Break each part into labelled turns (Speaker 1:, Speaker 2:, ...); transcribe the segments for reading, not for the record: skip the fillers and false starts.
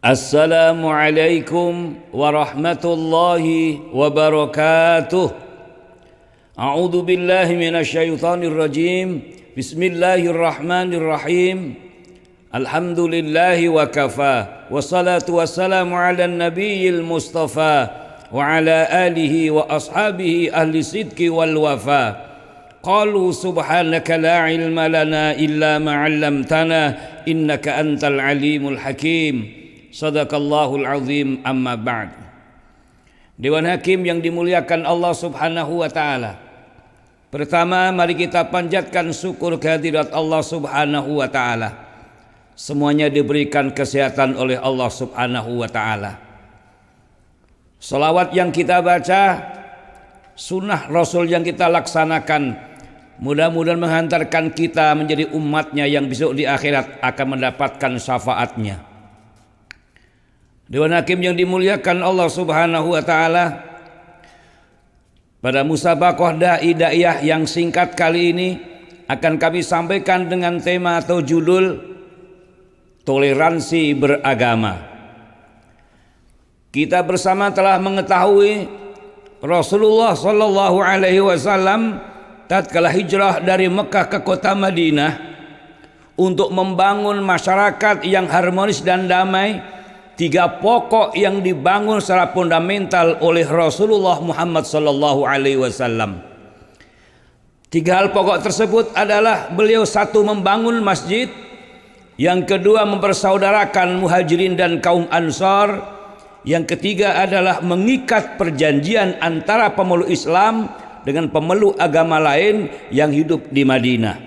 Speaker 1: Assalamualaikum warahmatullahi wabarakatuh. A'udzu billahi minasyaitonir rajim. Bismillahirrahmanirrahim. Alhamdulillahi wa kafa. Wassalatu wassalamu ala nabiyil mustafa wa ala alihi wa ashabihi ahli sidqi wal wafa. Qalu subhanaka la ilma lana illa ma 'allamtana innaka antal alimul hakim. Sadaqallahul azim, amma ba'd. Dewan Hakim yang dimuliakan Allah subhanahu wa ta'ala, pertama mari kita panjatkan syukur kehadirat Allah subhanahu wa ta'ala. Semuanya diberikan kesehatan oleh Allah subhanahu wa ta'ala. Salawat yang kita baca, sunnah Rasul yang kita laksanakan, mudah-mudahan menghantarkan kita menjadi umatnya yang besok di akhirat akan mendapatkan syafaatnya. Dewan Hakim yang dimuliakan Allah subhanahu wa ta'ala, pada musabaqah da'i-da'iyah yang singkat kali ini akan kami sampaikan dengan tema atau judul toleransi beragama. Kita bersama telah mengetahui Rasulullah sallallahu alaihi wasallam tatkala hijrah dari Mekah ke kota Madinah untuk membangun masyarakat yang harmonis dan damai. Tiga pokok yang dibangun secara fundamental oleh Rasulullah Muhammad sallallahu alaihi wasallam. Tiga hal pokok tersebut adalah beliau satu membangun masjid, yang kedua mempersaudarakan muhajirin dan kaum ansar, yang ketiga adalah mengikat perjanjian antara pemeluk Islam dengan pemeluk agama lain yang hidup di Madinah.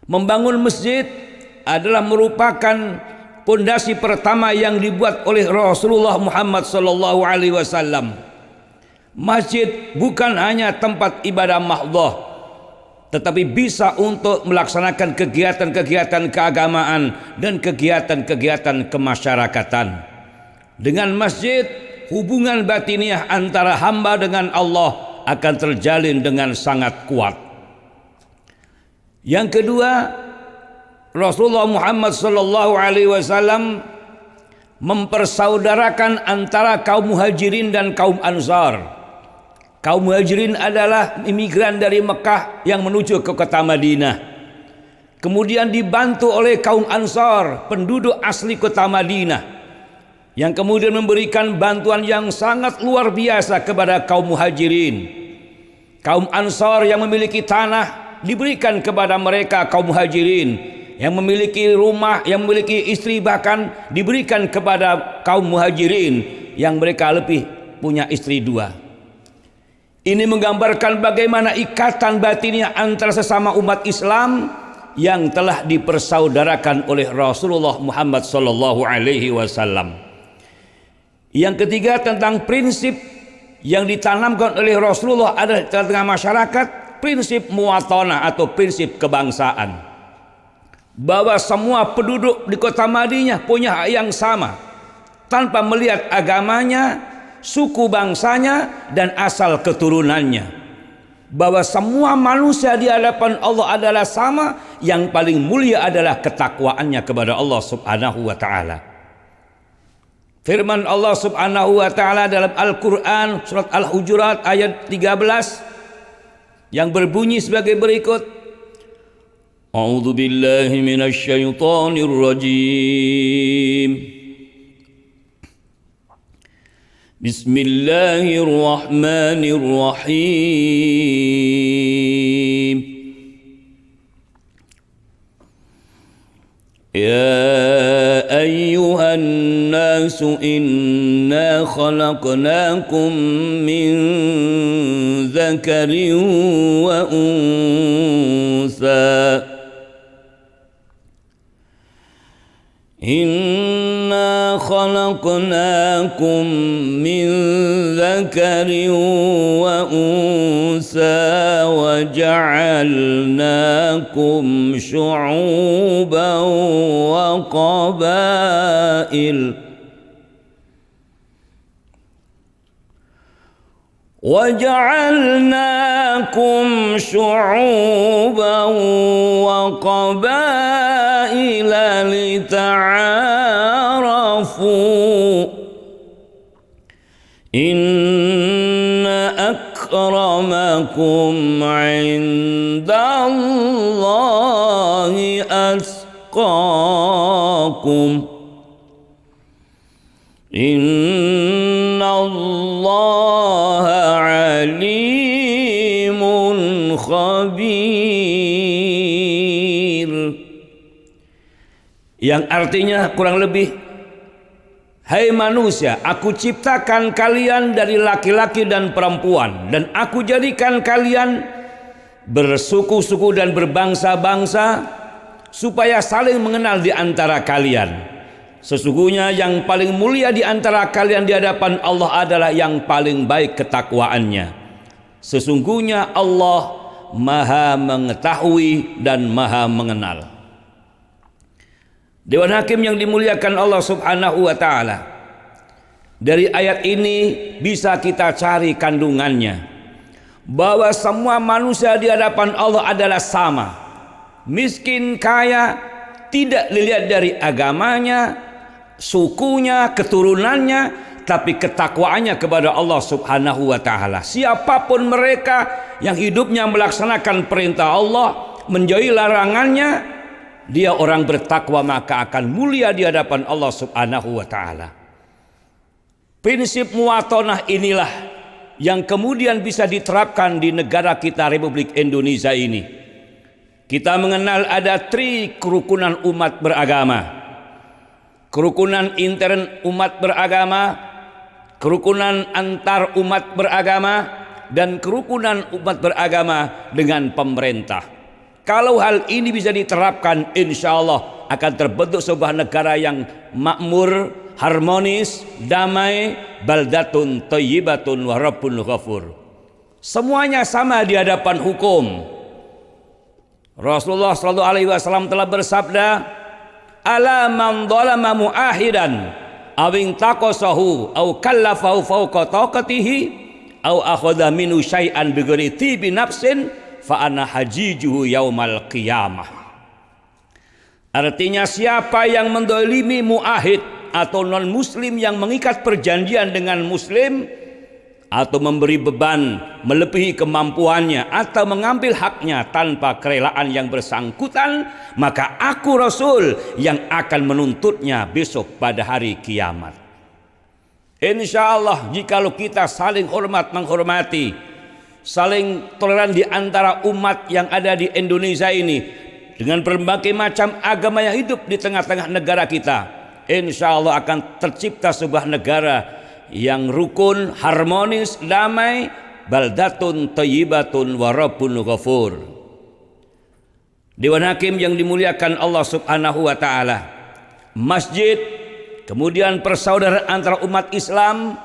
Speaker 1: Membangun masjid adalah merupakan pondasi pertama yang dibuat oleh Rasulullah Muhammad sallallahu alaihi wasallam. Masjid bukan hanya tempat ibadah mahdhah, tetapi bisa untuk melaksanakan kegiatan-kegiatan keagamaan dan kegiatan-kegiatan kemasyarakatan. Dengan masjid, hubungan batiniah antara hamba dengan Allah akan terjalin dengan sangat kuat. Yang kedua, Rasulullah Muhammad sallallahu alaihi wasallam mempersaudarakan antara kaum muhajirin dan kaum ansar. Kaum muhajirin adalah imigran dari Mekah yang menuju ke kota Madinah. Kemudian dibantu oleh kaum ansar, penduduk asli kota Madinah, yang kemudian memberikan bantuan yang sangat luar biasa kepada kaum muhajirin. Kaum ansar yang memiliki tanah diberikan kepada mereka kaum muhajirin. Yang memiliki rumah, yang memiliki istri bahkan diberikan kepada kaum muhajirin yang mereka lebih punya istri dua. Ini menggambarkan bagaimana ikatan batinnya antara sesama umat Islam yang telah dipersaudarakan oleh Rasulullah Muhammad sallallahu alaihi wasallam. Yang ketiga tentang prinsip yang ditanamkan oleh Rasulullah ada di tengah masyarakat, prinsip muwatanah atau prinsip kebangsaan. Bahwa semua penduduk di kota Madinah punya hak yang sama tanpa melihat agamanya, suku bangsanya, dan asal keturunannya. Bahwa semua manusia di hadapan Allah adalah sama, yang paling mulia adalah ketakwaannya kepada Allah subhanahu wa ta'ala. Firman Allah subhanahu wa ta'ala dalam Al-Quran surat Al-Hujurat ayat 13 yang berbunyi sebagai berikut. A'udzu billahi minasyaitonir rajim. Bismillahirrahmanirrahim. Ya ayyuhan nasu inna khalaqnakum min dzakarin wa untha. Inna khalaqnakum min dzakarin wa unsa wa ja'alnakum syu'uban wa qabail وَجَعَلْنَاكُمْ شُعُوبًا وَقَبَائِلَ لِتَعَارَفُوا indallahi atqakum innallaha alimun khabir. Yang artinya kurang lebih, hai manusia, aku ciptakan kalian dari laki-laki dan perempuan, dan aku jadikan kalian bersuku-suku dan berbangsa-bangsa supaya saling mengenal di antara kalian. Sesungguhnya yang paling mulia di antara kalian di hadapan Allah adalah yang paling baik ketakwaannya. Sesungguhnya Allah Maha mengetahui dan Maha mengenal. Dewan Hakim yang dimuliakan Allah Subhanahu wa taala, dari ayat ini bisa kita cari kandungannya bahwa semua manusia di hadapan Allah adalah sama. Miskin kaya tidak dilihat dari agamanya, sukunya, keturunannya, tapi ketakwaannya kepada Allah Subhanahu wa taala. Siapapun mereka yang hidupnya melaksanakan perintah Allah, menjauhi larangannya, dia orang bertakwa, maka akan mulia di hadapan Allah Subhanahu wa taala. Prinsip muwatonah inilah yang kemudian bisa diterapkan di negara kita, Republik Indonesia ini. Kita mengenal ada kerukunan umat beragama. Kerukunan intern umat beragama, kerukunan antar umat beragama, dan kerukunan umat beragama dengan pemerintah. Kalau hal ini bisa diterapkan, insya Allah akan terbentuk sebuah negara yang makmur, harmonis, damai, baldatun thayyibatun wa rabbun ghafur. Semuanya sama di hadapan hukum. Rasulullah SAW telah bersabda, ala man dhalama muahidan awing taqasahu aw kallafahu fawqa taqatihi aw akhadha minhu syai'an bighairi tibi nafsin fa ana hajijuhu yaumal qiyamah. Artinya siapa yang mendolimi muahid atau non muslim yang mengikat perjanjian dengan muslim, atau memberi beban melebihi kemampuannya, atau mengambil haknya tanpa kerelaan yang bersangkutan, maka aku Rasul yang akan menuntutnya besok pada hari kiamat. Insya Allah jikalau kita saling hormat menghormati, saling toleran di antara umat yang ada di Indonesia ini dengan berbagai macam agama yang hidup di tengah-tengah negara kita, insya Allah akan tercipta sebuah negara yang rukun, harmonis, damai, baldatun thayyibatun wa rabbun ghafur. Dewan Hakim yang dimuliakan Allah Subhanahu wa taala, masjid, kemudian persaudaraan antara umat Islam,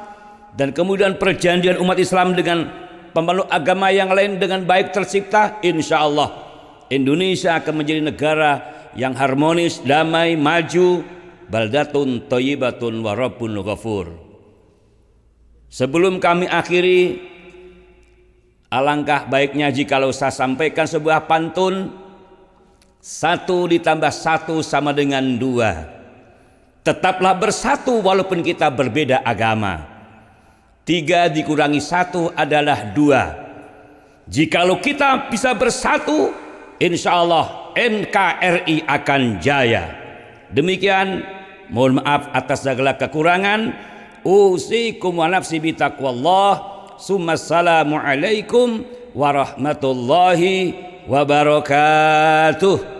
Speaker 1: dan kemudian perjanjian umat Islam dengan pemeluk agama yang lain dengan baik tercipta, insya Allah Indonesia akan menjadi negara yang harmonis, damai, maju, baldatun thayyibatun wa rabbun ghafur. Sebelum kami akhiri, alangkah baiknya jikalau saya sampaikan sebuah pantun. 1 ditambah 1 sama dengan 2. Tetaplah bersatu walaupun kita berbeda agama. 3 dikurangi 1 adalah 2. Jikalau kita bisa bersatu, insya Allah NKRI akan jaya. Demikian, mohon maaf atas segala kekurangan. Usikum wa nafsi bitaqwallah. Assalamualaikum warahmatullahi wabarakatuh.